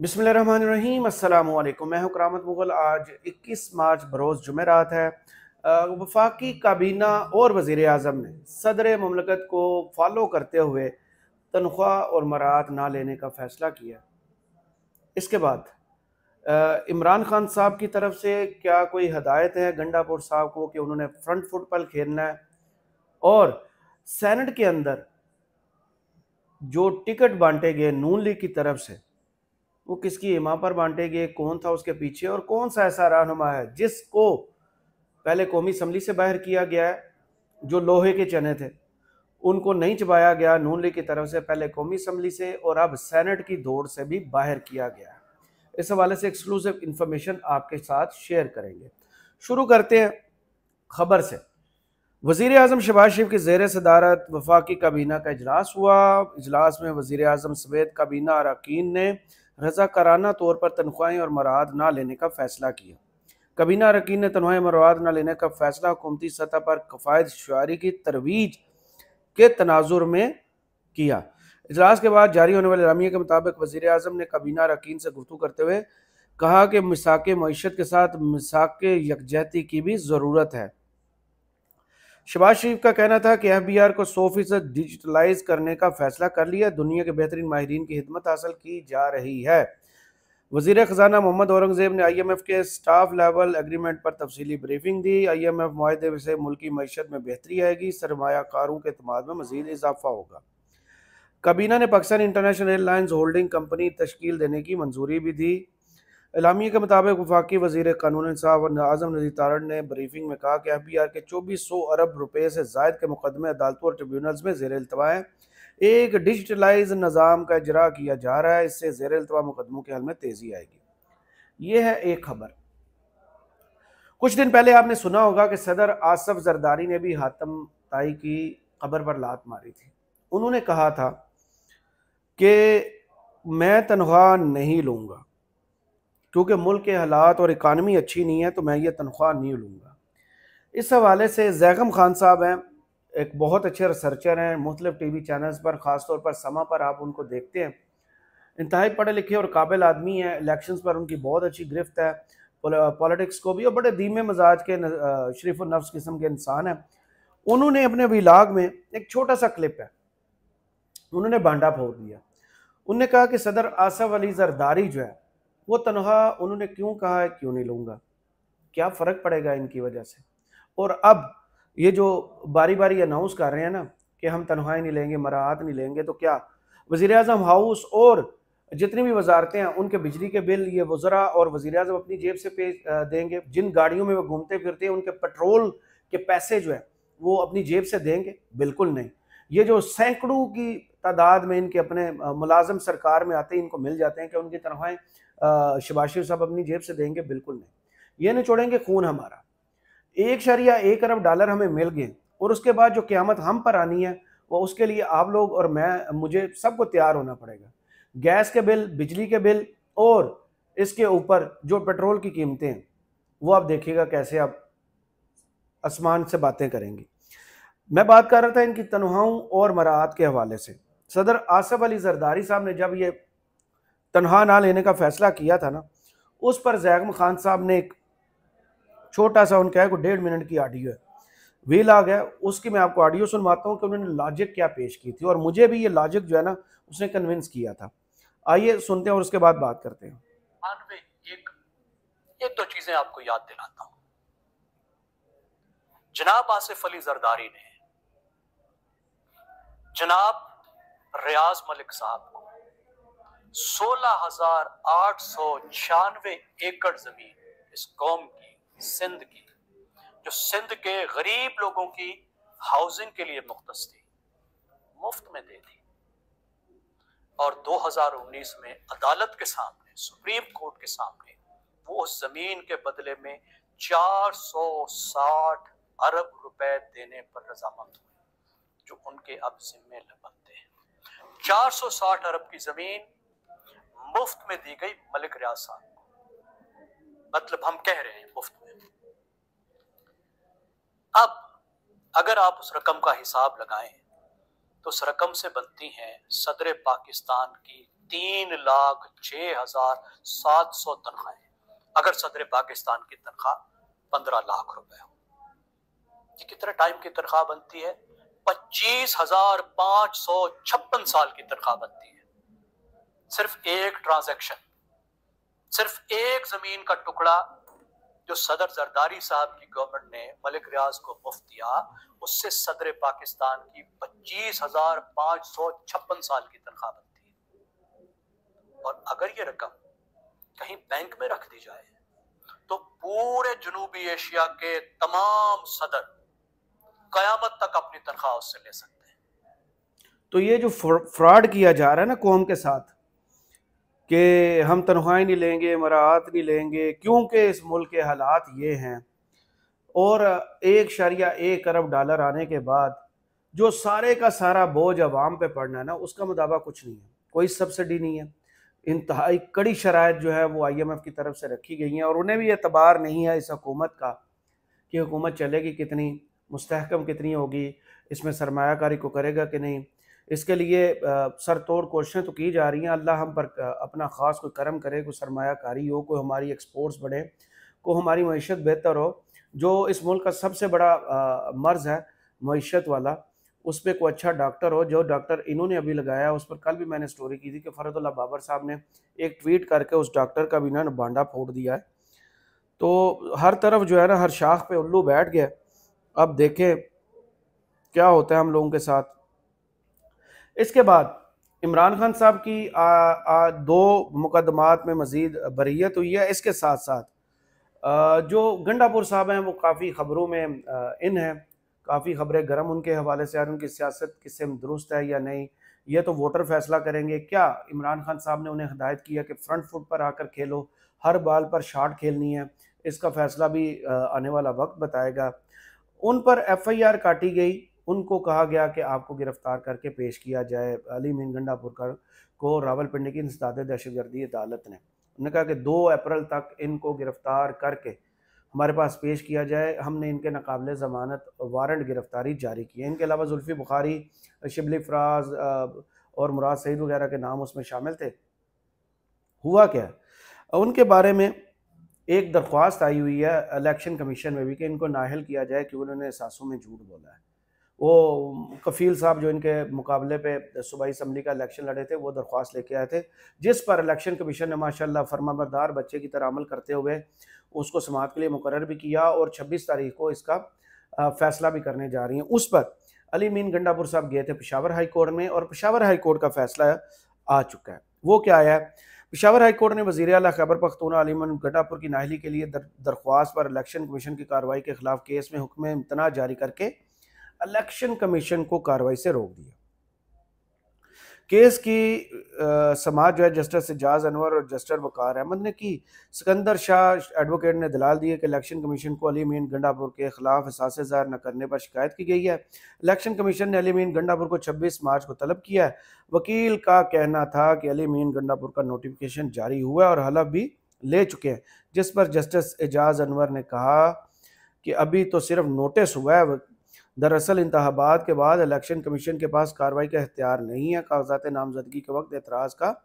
बिस्मिल्लाहिर्रहमानिर्रहीम अस्सलामु अलैकुम। मैं हूं करामत मुगल। आज 21 मार्च बरोज़ जुमेरात है। वफाकी काबीना और वज़ीर आज़म ने सदर ममलकत को फॉलो करते हुए तनख्वाह और मराहत ना लेने का फ़ैसला किया। इसके बाद इमरान खान साहब की तरफ से क्या कोई हदायत है गंडापुर साहब को कि उन्होंने फ्रंट फुट पर खेलना है, और सेनेट के अंदर जो टिकट बांटे गए नून लीग की तरफ से वो किसकी इमाम पर बांटे गए, कौन था उसके पीछे, और कौन सा ऐसा रहनुमा है जिसको पहले कौमी असम्बली से बाहर किया गया है, जो लोहे के चने थे उनको नहीं चबाया गया नून लीग की तरफ से, पहले कौमी असम्बली से और अब सेनेट की दौड़ से भी बाहर किया गया है। इस हवाले से एक्सक्लूसिव इंफॉर्मेशन आपके साथ शेयर करेंगे। शुरू करते हैं खबर से। वज़ीर आज़म शहबाज शरीफ की ज़ेर सदारत वफाकी काबीना का इजलास हुआ। इजलास में वज़ीर आज़म समेत काबीना अरकान ने रज़ाकाराना तौर पर तनख्वाहें और मराहत ना लेने का फ़ैसला किया। काबीना अरकान ने तनख्वाहें और मराहत न लेने का फ़ैसला हुकूमती सतह पर कफ़ायत शुआरी की तरवीज के तनाजुर में किया। इजलास के बाद जारी होने वाले एलामिया के मुताबिक वज़ीर आज़म ने काबीना अरकान से गुफ्तगू करते हुए कहा कि मिसाक मईशत के साथ मिसाक यकजहती की भी ज़रूरत है। शहबाज शरीफ का कहना था कि FBR को 100% डिजिटलाइज करने का फैसला कर लिया, दुनिया के बेहतरीन माहिरीन की खिदमत हासिल की जा रही है। वज़ीर ख़जाना मोहम्मद औरंगज़ेब ने IMF के स्टाफ लेवल एग्रीमेंट पर तफसीली ब्रीफिंग दी। IMF मुआहदे से मुल्की मईशत में बेहतरी आएगी, सरमायाकारों के एतमाद में मज़ीद इजाफा होगा। काबीना ने Pakistan International Airlines Holding Company तश्कील देने की मंजूरी भी दी। एलामिया के मुताबिक वफाकी वज़ीर कानून इंसाफ और आज़म नज़ीर तारड़ ने ब्रीफिंग में कहा कि FBR के 2400 अरब रुपए से ज़ायद के मुकदमे अदालतों और ट्रिब्यूनल्स में ज़ेर इल्तवा हैं। एक डिजिटलाइज निज़ाम का इजरा किया जा रहा है, इससे ज़ेर इल्तवा मुकदमों के हल में तेज़ी आएगी। ये है एक खबर। कुछ दिन पहले आपने सुना होगा कि सदर आसफ जरदारी ने भी हातम ताई की खबर पर लात मारी थी। उन्होंने कहा था कि मैं तनख्वाह नहीं लूँगा क्योंकि मुल्क के हालात और इकानमी अच्छी नहीं है, तो मैं ये तनख्वाह नहीं लूँगा। इस हवाले से जैगम खान साहब हैं, एक बहुत अच्छे रिसर्चर हैं, मुख्तलिफ TV चैनल्स पर, ख़ासतौर पर समा पर आप उनको देखते हैं। इंतहाई पढ़े लिखे और काबिल आदमी हैं। इलेक्शंस पर उनकी बहुत अच्छी गिरफ्त है, पॉलिटिक्स को भी, और बड़े धीमे मजाज के शरीफ नफ्स किस्म के इंसान हैं। उन्होंने अपने व्लॉग में एक छोटा सा क्लिप है, उन्होंने भांडा फोड़ दिया। उन्होंने कहा कि सदर आसफ अली जरदारी जो है वो तनख्वाह उन्होंने क्यों कहा है, क्यों नहीं लूँगा, क्या फ़र्क पड़ेगा इनकी वजह से। और अब ये जो बारी बारी अनाउंस कर रहे हैं ना कि हम तनख्वाहें नहीं लेंगे, मराहत नहीं लेंगे, तो क्या वज़ीर आज़म हाउस और जितनी भी वजारतें हैं उनके बिजली के बिल ये वज़रा और वज़ीर आज़म अपनी जेब से पे देंगे? जिन गाड़ियों में वो घूमते फिरते हैं उनके पेट्रोल के पैसे जो है वो अपनी जेब से देंगे? बिल्कुल नहीं। ये जो सैकड़ों की तादाद में इनके अपने मुलाजम सरकार में आते हैं, इनको मिल जाते हैं कि उनकी तनख्वाहें शहबाज शरीफ साहब अपनी जेब से देंगे? बिल्कुल नहीं। ये नहीं छोड़ेंगे खून हमारा। 1.1 अरब डॉलर हमें मिल गए और उसके बाद जो क़यामत हम पर आनी है वो उसके लिए आप लोग और मैं, मुझे सबको तैयार होना पड़ेगा। गैस के बिल, बिजली के बिल और इसके ऊपर जो पेट्रोल की कीमतें हैं वो आप देखिएगा कैसे आप आसमान से बातें करेंगी। मैं बात कर रहा था इनकी तनख्वाहों और मराहत के हवाले से। सदर आसफ अली जरदारी साहब ने जब ये तनख्वाह ना लेने का फैसला किया था ना, उस पर जैगम खान साहब ने एक छोटा सा, उनका को 1.5 मिनट की ऑडियो है, व्लॉग है, उसकी मैं आपको ऑडियो सुनवाता हूँ कि उन्होंने लॉजिक क्या पेश की थी, और मुझे भी ये लॉजिक जो है ना उसने कन्विंस किया था। आइए सुनते हैं और उसके बाद बात करते हैं। एक एक दो चीजें आपको याद दिलाता हूं। जनाब आसिफ अली जरदारी ने जनाब रियाज मलिक साहब को 16,896 एकड़ जमीन इस कौम की, सिंध की, जो सिंध के गरीब लोगों की हाउसिंग के लिए मुख्तस थी, मुफ्त में दे दी। और 2019 में अदालत के सामने, सुप्रीम कोर्ट के सामने, वो उस जमीन के बदले में 460 अरब रुपए देने पर रजामंद हुए, जो उनके अब जिम्मे बनते हैं। 460 अरब की जमीन मुफ्त में दी गई मलिक रियाज साहब को, मतलब हम कह रहे हैं मुफ्त में। अब अगर आप उस रकम का हिसाब लगाएं तो उस रकम से बनती हैं सदर पाकिस्तान की 3,06,700 तनख्वाहें, अगर सदर पाकिस्तान की तनख्वाह 15 लाख रुपए हो। ये कितने टाइम की तनख्वाह बनती है? 25,556 साल की तनख्वाह बनती है। सिर्फ एक ट्रांजैक्शन, सिर्फ एक जमीन का टुकड़ा जो सदर जरदारी साहब की गवर्नमेंट ने मलिक रियाज को मुफ्त दिया, उससे सदर पाकिस्तान की 25,556 साल की तनख्वाह बनती है। और अगर ये रकम कहीं बैंक में रख दी जाए तो पूरे जनूबी एशिया के तमाम सदर कयामत तक अपनी तनख्वाह उससे ले सकते हैं। तो ये जो फ्रॉड किया जा रहा है ना कौम के साथ कि हम तनख्वाहें नहीं लेंगे, मराहत नहीं लेंगे, क्योंकि इस मुल्क के हालात ये हैं, और 1.1 अरब डॉलर आने के बाद जो सारे का सारा बोझ अवाम पे पड़ना है ना, उसका मुदावा कुछ नहीं है, कोई सब्सिडी नहीं है। इंतहाई कड़ी शराइत जो है वो IMF की तरफ से रखी गई हैं, और उन्हें भी एतबार नहीं है इस हुकूमत का कि हुकूमत चलेगी कितनी, मुस्तहकम कितनी होगी, इसमें सरमायाकारी को करेगा कि नहीं। इसके लिए सर तोड़ कोशिशें तो की जा रही हैं। अल्लाह हम पर अपना ख़ास कोई करम करे, कोई सरमायाकारी हो, कोई हमारी एक्सपोर्ट्स बढ़े, को हमारी मईशत बेहतर हो। जो इस मुल्क का सबसे बड़ा मर्ज़ है मईशत वाला, उस पर कोई अच्छा डॉक्टर हो। जो डॉक्टर इन्होंने अभी लगाया, उस पर कल भी मैंने स्टोरी की थी कि फ़रदुल्लाह बाबर साहब ने एक ट्वीट करके उस डॉक्टर का भी इन्होंने बांडा फोड़ दिया है। तो हर तरफ जो है ना, हर शाख पे उल्लू बैठ गया। अब देखें क्या होता है हम लोगों के साथ। इसके बाद इमरान खान साहब की 2 मुकदमात में मज़ीद बरीयत हुई है। इसके साथ साथ जो गंडापुर साहब हैं वो काफ़ी ख़बरों में इन हैं, काफ़ी ख़बरें गर्म उनके हवाले से, उनकी सियासत किससे दुरुस्त है या नहीं, ये तो वोटर फैसला करेंगे। क्या इमरान खान साहब ने उन्हें हिदायत किया कि फ्रंट फुट पर आकर खेलो, हर बाल पर शॉट खेलनी है, इसका फैसला भी आने वाला वक्त बताएगा। उन पर FIR काटी गई, उनको कहा गया कि आपको गिरफ्तार करके पेश किया जाए। अली मीन गंडापुर को रावलपिंडी की इंसदाद दहशतगर्दी अदालत ने, उन्होंने कहा कि 2 अप्रैल तक इनको गिरफ्तार करके हमारे पास पेश किया जाए। हमने इनके नाकाबिले ज़मानत वारंट गिरफ्तारी जारी की है। इनके अलावा जुल्फ़ी बुखारी, शिबली फराज और मुराद सईद वगैरह के नाम उसमें शामिल थे। हुआ क्या, उनके बारे में एक दरख्वास्त आई हुई है इलेक्शन कमीशन में भी कि इनको नाअहल किया जाए कि उन्होंने सासों में झूठ बोला है। वो कफ़ील साहब जो इनके मुकाबले पे सूबाई असम्बली का इलेक्शन लड़े थे, वो दरख्वास्त लेके आए थे, जिस पर इलेक्शन कमीशन ने माशाल्लाह फरमाबरदार बच्चे की तरह अमल करते हुए उसको समाअत के लिए मुकर्रर भी किया, और 26 तारीख को इसका फ़ैसला भी करने जा रही हैं। उस पर अली मीन गंडापुर साहब गए थे पेशावर हाई कोर्ट में, और पेशावर हाई कोर्ट का फ़ैसला आ चुका है। वो क्या है, पेशावर हाई कोर्ट ने वज़ीर आला खैबर पख्तूनख्वा अली मीन गंडापुर की नाअहली के लिए दरख्वास्त पर इलेक्शन कमीशन की कार्रवाई के खिलाफ केस में हुक्म इम्तना जारी करके इलेक्शन कमीशन को कार्रवाई से रोक दिया। केस की समाअत जो है जस्टिस एजाज अनवर और जस्टिस वकार अहमद ने की। सिकंदर शाह एडवोकेट ने दलाल दिए कि इलेक्शन कमीशन को अली मीन गंडापुर के खिलाफ एहसास ज़ाहिर न करने पर शिकायत की गई है। इलेक्शन कमीशन ने अली मीन गंडापुर को 26 मार्च को तलब किया है। वकील का कहना था कि अली मीन गंडापुर का नोटिफिकेशन जारी हुआ और हलफ भी ले चुके हैं, जिस पर जस्टिस एजाज अनवर ने कहा कि अभी तो सिर्फ नोटिस हुआ है, दरअसल इंतखाबात के बाद इलेक्शन कमीशन के पास कार्रवाई का इख्तियार नहीं है। कागजात नामजदगी के वक्त एतराज़ का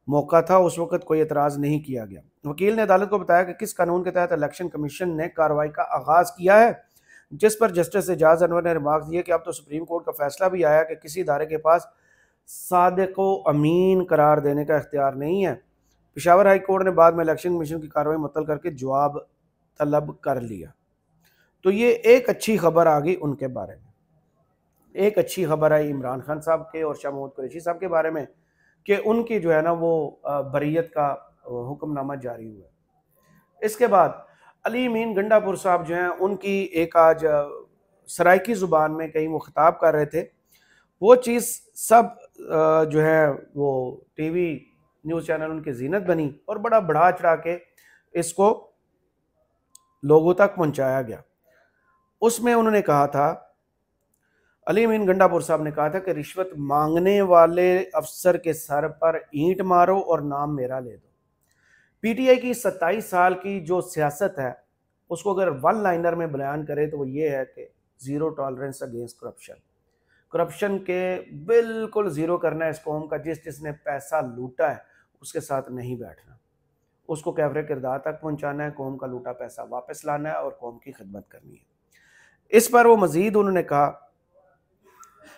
मौका था, उस वक्त कोई एतराज़ नहीं किया गया। वकील ने अदालत को बताया कि किस कानून के तहत इलेक्शन कमीशन ने कार्रवाई का आगाज़ किया है, जिस पर जस्टिस एजाज अनवर ने रिमार्क दिए कि अब तो सुप्रीम कोर्ट का फैसला भी आया कि किसी इदारे के पास सादिक व अमीन करार देने का इख्तियार नहीं है। पेशावर हाई कोर्ट ने बाद में इलेक्शन कमीशन की कार्रवाई मुअत्तल करके जवाब तलब कर लिया। तो ये एक अच्छी खबर आ गई उनके बारे में। एक अच्छी खबर आई इमरान खान साहब के और शाह महमूद कुरैशी साहब के बारे में कि उनकी जो है ना वो बरीयत का हुक्मनामा जारी हुआ है। इसके बाद अली मीन गंडापुर साहब जो हैं, उनकी एक आज सराइकी ज़ुबान में कहीं वो खिताब कर रहे थे, वो चीज़ सब जो है वो TV न्यूज़ चैनल उनकी जीनत बनी और बड़ा बढ़ा चढ़ा के इसको लोगों तक पहुंचाया गया। उसमें उन्होंने कहा था, अली मीन गंडापुर साहब ने कहा था कि रिश्वत मांगने वाले अफसर के सर पर ईंट मारो और नाम मेरा ले दो। PTI की 27 साल की जो सियासत है उसको अगर वन लाइनर में बयान करे तो वो ये है कि zero tolerance against corruption. Corruption के बिल्कुल ज़ीरो करना है इस कौम का। जिसने पैसा लूटा है उसके साथ नहीं बैठना, उसको कैफरे किरदार तक पहुंचाना है, कौम का लूटा पैसा वापस लाना है और कौम की खिदमत करनी है। इस पर वो मज़ीद उन्होंने कहा,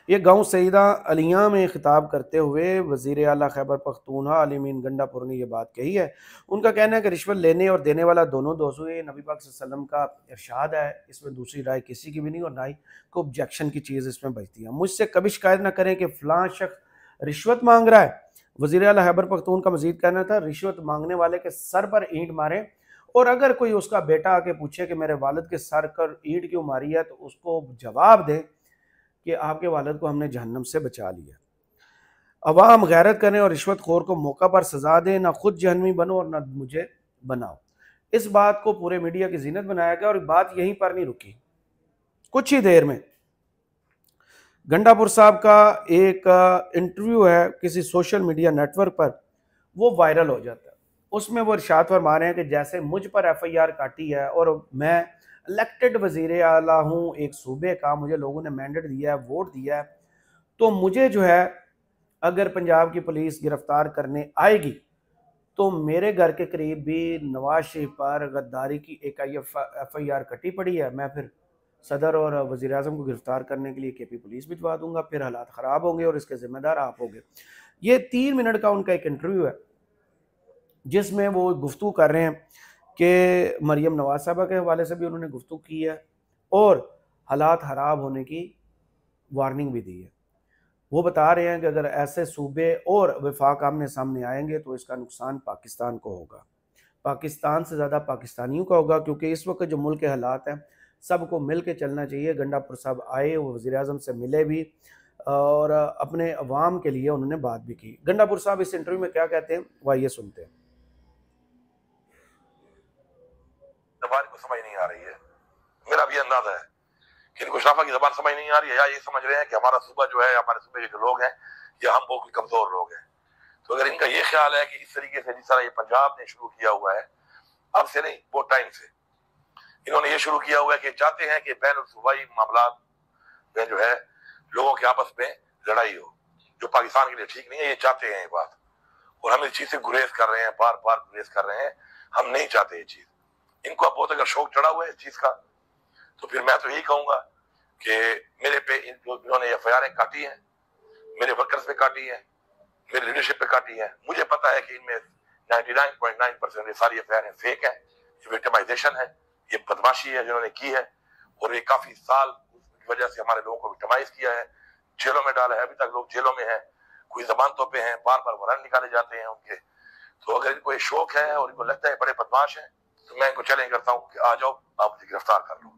ये गांव सईदा अलिया में खिताब करते हुए वज़ीर आला खैबर पख्तूनख्वा अली मीन गंडापुर ने यह बात कही है। उनका कहना है कि रिश्वत लेने और देने वाला दोनों दोस्तों, ये नबी पाक सल्लल्लाहु अलैहि वसल्लम का इरशाद है, इसमें दूसरी राय किसी की भी नहीं और ना ही कोई ऑब्जेक्शन की चीज़ इसमें बचती है। मुझसे कभी शिकायत ना करें कि फ़लाँ शख्स रिश्वत मांग रहा है। वज़ीर आला खैबर पख्तून का मज़ीद कहना था, रिश्वत मांगने वाले के सर पर ईंट मारें, और अगर कोई उसका बेटा आके पूछे कि मेरे वालिद के सर पर ईंट क्यों मारी है, तो उसको जवाब दें कि आपके वालिद को हमने जहन्नम से बचा लिया। अवाम गैरत करें और रिश्वत खोर को मौका पर सजा दें, ना खुद जहन्नमी बनो और ना मुझे बनाओ। इस बात को पूरे मीडिया की जीनत बनाया गया और बात यहीं पर नहीं रुकी। कुछ ही देर में गंडापुर साहब का एक इंटरव्यू है किसी सोशल मीडिया नेटवर्क पर, वो वायरल हो जाता है। उसमें वो इरशाद फरमा रहे हैं कि जैसे मुझ पर FIR काटी है और मैं इलेक्टेड वज़ीर आला हूँ एक सूबे का, मुझे लोगों ने मैंडेट दिया है, वोट दिया है, तो मुझे जो है अगर पंजाब की पुलिस गिरफ्तार करने आएगी तो मेरे घर के करीब भी नवाज शरीफ पर गद्दारी की एक FIR कटी पड़ी है, मैं फिर सदर और वज़ीर आज़म को गिरफ्तार करने के लिए KP पुलिस भिजवा दूंगा, फिर हालात ख़राब होंगे और इसके ज़िम्मेदार आप होंगे। ये 3 मिनट का उनका एक इंटरव्यू है जिसमें वो गुफ्तगू कर रहे हैं कि मरियम नवाज साहबा के हवाले से भी उन्होंने गुफ्तगू की है और हालात ख़राब होने की वार्निंग भी दी है। वो बता रहे हैं कि अगर ऐसे सूबे और वफाक आमने सामने आएंगे तो इसका नुकसान पाकिस्तान को होगा, पाकिस्तान से ज़्यादा पाकिस्तानियों का होगा, क्योंकि इस वक्त जो मुल्क के हालात हैं सबको मिल के चलना चाहिए। गंडापुर साहब आए, वो वज़ीर आज़म से मिले भी और अपने अवाम के लिए उन्होंने बात भी की। गंडापुर साहब इस इंटरव्यू में क्या कहते हैं वह ये सुनते हैं। जबान को समझ नहीं आ रही है, मेरा भी अंदाजा है कि इनको शराफा की जबान समझ नहीं आ रही है, या ये समझ रहे हैं कि हमारा सूबा जो है, हमारे सूबे के जो लोग हैं ये हम बहुत कमजोर लोग हैं। तो अगर इनका ये ख्याल है कि इस तरीके से जिस तरह ये पंजाब ने शुरू किया हुआ है, अब से नहीं बहुत टाइम से इन्होंने ये शुरू किया हुआ है कि चाहते हैं कि बैन सूबाई मामला में जो है लोगों के आपस में लड़ाई हो, जो पाकिस्तान के लिए ठीक नहीं है, ये चाहते हैं ये बात, और हम इस चीज से गुरेज कर रहे हैं, बार बार गुरेज कर रहे हैं, हम नहीं चाहते ये चीज। इनको अब बहुत अगर शौक चढ़ा हुआ है इस चीज का, तो फिर मैं तो यही कहूंगा कि मेरे पे इन्होंने FIR काटी है, मेरे वर्कर्स पे काटी है, मेरी लीडरशिप पे काटी है। मुझे पता है कि इनमें 99.9% ये सारी FIR फेक है, ये विक्टिमाइजेशन है, ये बदमाशी है जिन्होंने की है, और ये काफी साल की वजह से हमारे लोगों को विक्टिमाइज किया है, जेलों में डाला है, अभी तक लोग जेलों में है, कोई जमानतों पे हैं, बार बार वारंट निकाले जाते हैं उनके। तो अगर इनको ये शौक है और इनको लगता है बड़े बदमाश है, तो मैं इनको चैलेंज करता हूँ कि आ जाओ, आप मुझे गिरफ्तार कर लो।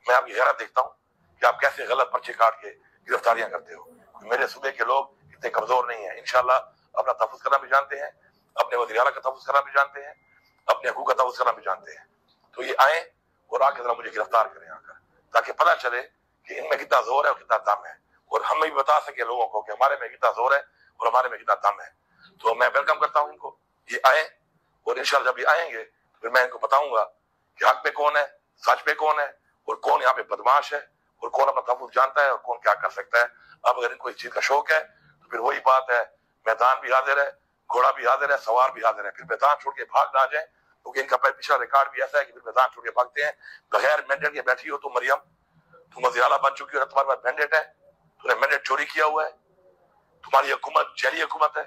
मैं आपकी हैरत देखता हूँ कि आप कैसे गलत पर्चे काट के गिरफ्तारियां करते हो। मेरे सूबे के लोग इतने कमजोर नहीं है, इंशाल्लाह अपना तहफ़्फ़ुज़ करना भी जानते हैं, अपने वज़ीर आला का तहफ़्फ़ुज़ करना भी जानते हैं, अपने हकूक़ का तहफ़्फ़ुज़ करना भी जानते हैं। तो ये आए और आके जरा मुझे गिरफ्तार करें आकर, ताकि पता चले कि इनमें कितना जोर है और कितना दम है, और हम भी बता सके लोगों को कि हमारे में कितना जोर है और हमारे में कितना दम है। तो मैं वेलकम करता हूँ इनको, ये आए, और इंशाल्लाह जब ये आएंगे तो फिर मैं इनको बताऊंगा कि हक पे कौन है, सच पे कौन है, और कौन यहाँ पे बदमाश है, और कौन अपना तहफ़्फ़ुज़ जानता है और कौन क्या कर सकता है। अब अगर इनको इस चीज का शौक है तो फिर वही बात है, मैदान भी हाजिर है, घोड़ा भी हाजिर है, सवार भी हाजिर है, फिर मैदान छोड़ के भाग ना जाए, क्योंकि इनका पिछला रिकॉर्ड भी ऐसा है कि फिर मैदान छोड़ के भागते हैं। बगैर मैंडेट के बैठी हो तुम मरियम, तुम वज़ीर आला बन चुकी हो, तुम्हारे पास मैंडेट है, तुमने मैंडेट चोरी किया हुआ है, तुम्हारी हुकूमत जैली हुकूमत है,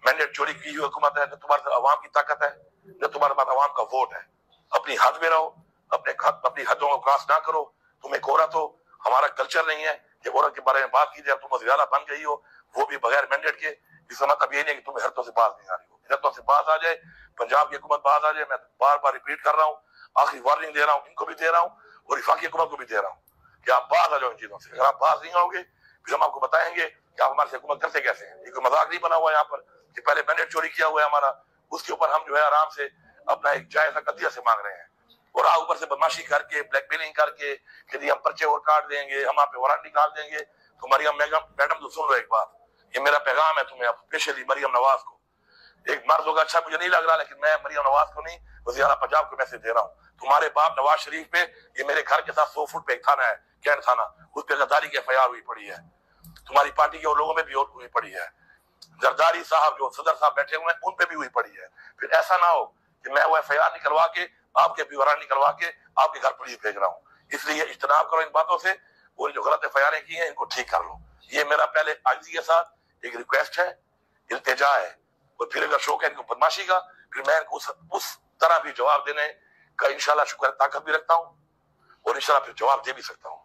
मैंडेट चोरी की हुई हुकूमत है, न तुम्हारे पास अवाम की ताकत है, न तुम्हारे पास अवाम का वोट है। अपनी हद में रहो, अपनी हदों को क्रॉस ना करो। तुम एक औरत हो, हमारा कल्चर नहीं है कि औरत के बारे में बात की जाए। तुम वज़ीर आला बन गई हो, वो भी बगैर मैंडेट के, इसका मतलब ये नहीं कि तुम्हें हरतों से बात नहीं आ रही हो। हरतों से बात आ जाए, पंजाब की हुकूमत बात आ जाए, मैं बार बार रिपीट कर रहा हूँ, आखिरी वार्निंग दे रहा हूँ, इनको भी दे रहा हूँ और वफाकी हुकूमत को भी दे रहा हूँ कि आप बात आ जाओ इन चीजों से। अगर आप बात नहीं आओगे फिर हम आपको बताएंगे कि आप हमारे से हुकूमत करते कैसे हैं। ये कोई मजाक नहीं बना हुआ यहाँ पर कि पहले मैंडेट चोरी किया हुआ है हमारा, उसके ऊपर हम जो है आराम से अपना एक जायजा कदिया से मांग रहे हैं, और ऊपर से बदमाशी करके, ब्लैकमेलिंग करके कि हम पर्चे और काट देंगे, हम आप पे वारंट निकाल देंगे। तो मरियम मैडम तो सुन लो एक बात, ये मेरा पैगाम है तुम्हें, स्पेशली मरियम नवाज को। एक मर्द होगा अच्छा मुझे नहीं लग रहा, लेकिन मैं मरियम नवाज को नहीं, वज़ीर आला पंजाब को मैसेज दे रहा हूँ। तुम्हारे बाप नवाज शरीफ पे, ये मेरे घर के साथ 100 फुट पे एक थाना है, कैंट थाना, उस पे गद्दारी की FIR हुई पड़ी है। तुम्हारी पार्टी के और लोगों में भी हुई पड़ी है। जरदारी साहब जो सदर साहब बैठे हुए हैं उन पे भी हुई पड़ी है। फिर ऐसा ना हो कि मैं वो FIR निकलवा के आपके विवरण निकलवा के आपके घर पुलिस भेज रहा हूँ। इसलिए इज्तनाब करो इन बातों से, और जो गलत FIR की हैं इनको ठीक कर लो। ये मेरा पहले आजिज़ी के साथ एक रिक्वेस्ट है, इल्तिजा है। और फिर अगर शौक है इनको बदमाशी का, फिर मैं इनको उस तरह भी जवाब देने का इंशाल्लाह शुक्र ताकत भी रखता हूँ और इंशाल्लाह फिर जवाब दे भी सकता हूँ।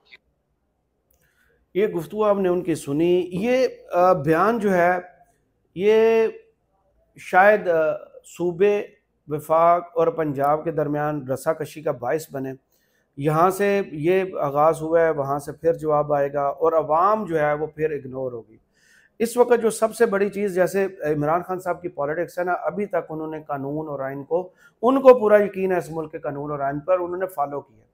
ये गुफ्तगू आपने उनकी सुनी। ये बयान जो है ये शायद सूबे, वफाक और पंजाब के दरमियान रस्साकशी का बायस बने। यहाँ से ये आगाज़ हुआ है, वहाँ से फिर जवाब आएगा और अवाम जो है वो फिर इग्नोर होगी। इस वक्त जो सबसे बड़ी चीज़, जैसे इमरान खान साहब की पॉलिटिक्स है ना, अभी तक उन्होंने कानून और आइन को, उनको पूरा यकीन है इस मुल्क के कानून और आइन पर, उन्होंने फॉलो किया।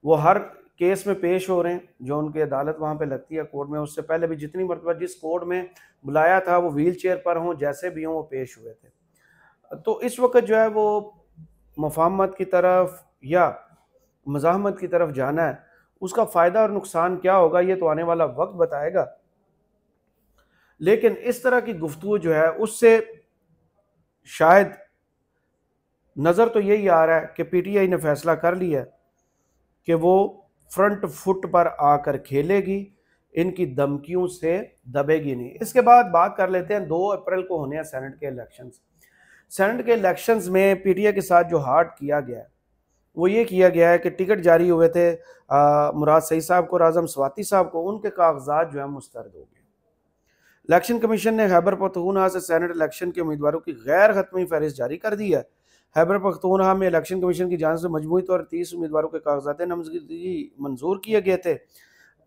वो हर केस में पेश हो रहे हैं जो उनकी अदालत वहाँ पे लगती है कोर्ट में। उससे पहले भी जितनी मरतबा जिस कोर्ट में बुलाया था वो व्हील चेयर पर हों, जैसे भी हों, वो पेश हुए थे। तो इस वक्त जो है वो मुफाहमत की तरफ या मज़ाहमत की तरफ जाना है। उसका फ़ायदा और नुकसान क्या होगा ये तो आने वाला वक्त बताएगा। लेकिन इस तरह की गुफ्तगू जो है उससे शायद नज़र तो यही आ रहा है कि PTI ने फैसला कर लिया है कि वो फ्रंट फुट पर आकर खेलेगी, इनकी धमकियों से दबेगी नहीं। इसके बाद बात कर लेते हैं 2 अप्रैल को होने हैं सेनेट के इलेक्शंस। सेनेट के इलेक्शंस में PTI के साथ जो हार्ड किया गया है वो ये किया गया है कि टिकट जारी हुए थे मुराद सईद साहब को और आज़म स्वाति साहब को, उनके कागजात जो है मुस्तरद हो गए। इलेक्शन कमीशन ने खैबर पख्तूनख्वा से सेनेट इलेक्शन के उम्मीदवारों की गैर हतमी फहरिस्त जारी कर दी है। खैबर पख्तूनख्वा में इलेक्शन कमीशन की जानिब से मजमूई तौर पर 30 उम्मीदवारों के कागजात नामजदगी मंजूर किए गए थे।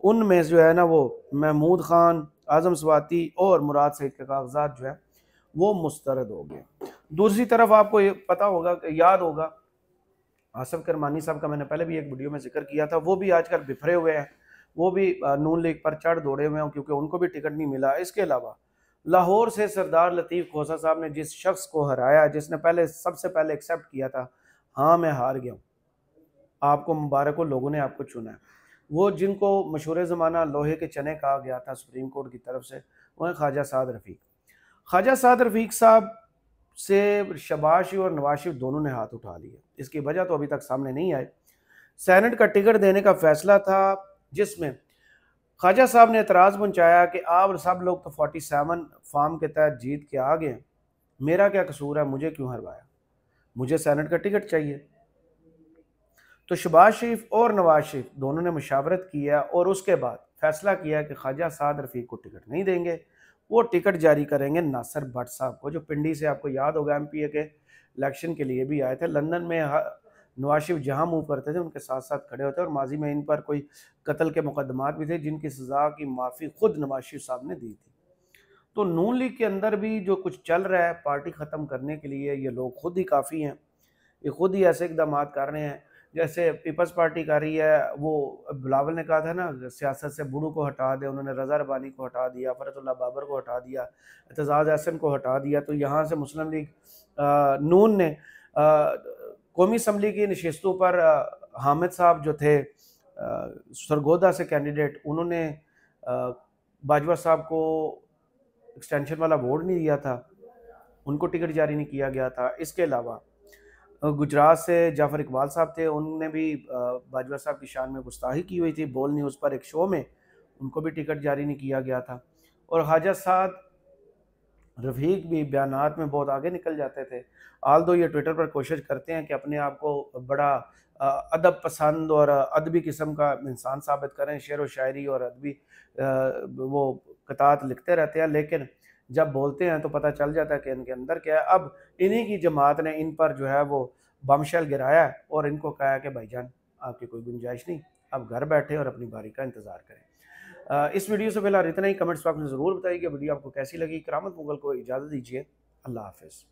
उनमें जो है ना वो महमूद खान, आज़म स्वाति और मुराद सईद के कागजात जो है वो मुस्तरद हो गए। दूसरी तरफ आपको ये पता होगा, याद होगा, आसिफ करमानी साहब का मैंने पहले भी एक वीडियो में जिक्र किया था, वो भी आजकल बिफरे हुए हैं, वो भी नून लीग पर चढ़ दौड़े हुए हैं क्योंकि उनको भी टिकट नहीं मिला। इसके अलावा लाहौर से सरदार लतीफ़ खोसा साहब ने जिस शख्स को हराया, जिसने पहले सबसे पहले एक्सेप्ट किया था, हाँ मैं हार गया हूँ, आपको मुबारक हो, लोगों ने आपको चुना है, वो जिनको मशहूर ज़माना लोहे के चने कहा गया था सुप्रीम कोर्ट की तरफ से, वह ख्वाजा साद रफ़ीक। ख्वाजा साद रफ़ीक साहब से शहबाज शरीफ और नवाज शरीफ दोनों ने हाथ उठा लिए। इसकी वजह तो अभी तक सामने नहीं आई। सेनेट का टिकट देने का फैसला था जिसमें ख्वाजा साहब ने एतराज़ पहुंचाया कि आप सब लोग तो 47 फार्म के तहत जीत के आ गए, मेरा क्या कसूर है, मुझे क्यों हरवाया, मुझे सेनेट का टिकट चाहिए। तो शहबाज शरीफ और नवाज शरीफ दोनों ने मुशावरत किया और उसके बाद फैसला किया कि ख्वाजा साद रफ़ीक को टिकट नहीं देंगे, वो टिकट जारी करेंगे नासिर भट्ट साहब को, जो पिंडी से आपको याद होगा MPA के इलेक्शन के लिए भी आए थे। लंदन में नवाज शरीफ जहाँ मूव करते थे उनके साथ साथ खड़े होते और माजी में इन पर कोई कत्ल के मुकदमात भी थे जिनकी सज़ा की माफ़ी खुद नवाज शरीफ साहब ने दी थी। तो नून लीग के अंदर भी जो कुछ चल रहा है पार्टी ख़त्म करने के लिए, ये लोग खुद ही काफ़ी हैं, ये खुद ही ऐसे इकदाम कर रहे हैं जैसे पीपल्स पार्टी कर रही है। वो बिलावल ने कहा था ना सियासत से बुड़ू को हटा दे, उन्होंने रज़ा रबानी को हटा दिया, फरतुल्लाह बाबर को हटा दिया, एतजाज़ हसन को हटा दिया। तो यहाँ से मुस्लिम लीग नून ने कौमी असम्बली की नशिस्तों पर हामिद साहब जो थे सरगोदा से कैंडिडेट, उन्होंने बाजवा साहब को एक्सटेंशन वाला वोट नहीं दिया था, उनको टिकट जारी नहीं किया गया था। इसके अलावा गुजरात से जाफ़र इकबाल साहब थे, उनने भी बाजवा साहब की शान में गुस्ताखी की हुई थी बोल न्यूज़ पर एक शो में, उनको भी टिकट जारी नहीं किया गया था। और ख्वाजा साद रफ़ीक भी बयानात में बहुत आगे निकल जाते थे। आल दो ये ट्विटर पर कोशिश करते हैं कि अपने आप को बड़ा अदब पसंद और अदबी किस्म का इंसान साबित करें, शेर व शायरी और अदबी वो कतात लिखते रहते हैं, लेकिन जब बोलते हैं तो पता चल जाता है कि इनके अंदर क्या है। अब इन्हीं की जमात ने इन पर जो है वो बमशेल गिराया है और इनको कहा है कि भाईजान आपकी कोई गुंजाइश नहीं, आप घर बैठे और अपनी बारी का इंतज़ार करें। इस वीडियो से फिलहाल इतना ही। कमेंट्स बॉक्स में ज़रूर बताइए कि वीडियो आपको कैसी लगी। करामत मुगल को इजाज़त दीजिए। अल्लाह हाफ़िज़।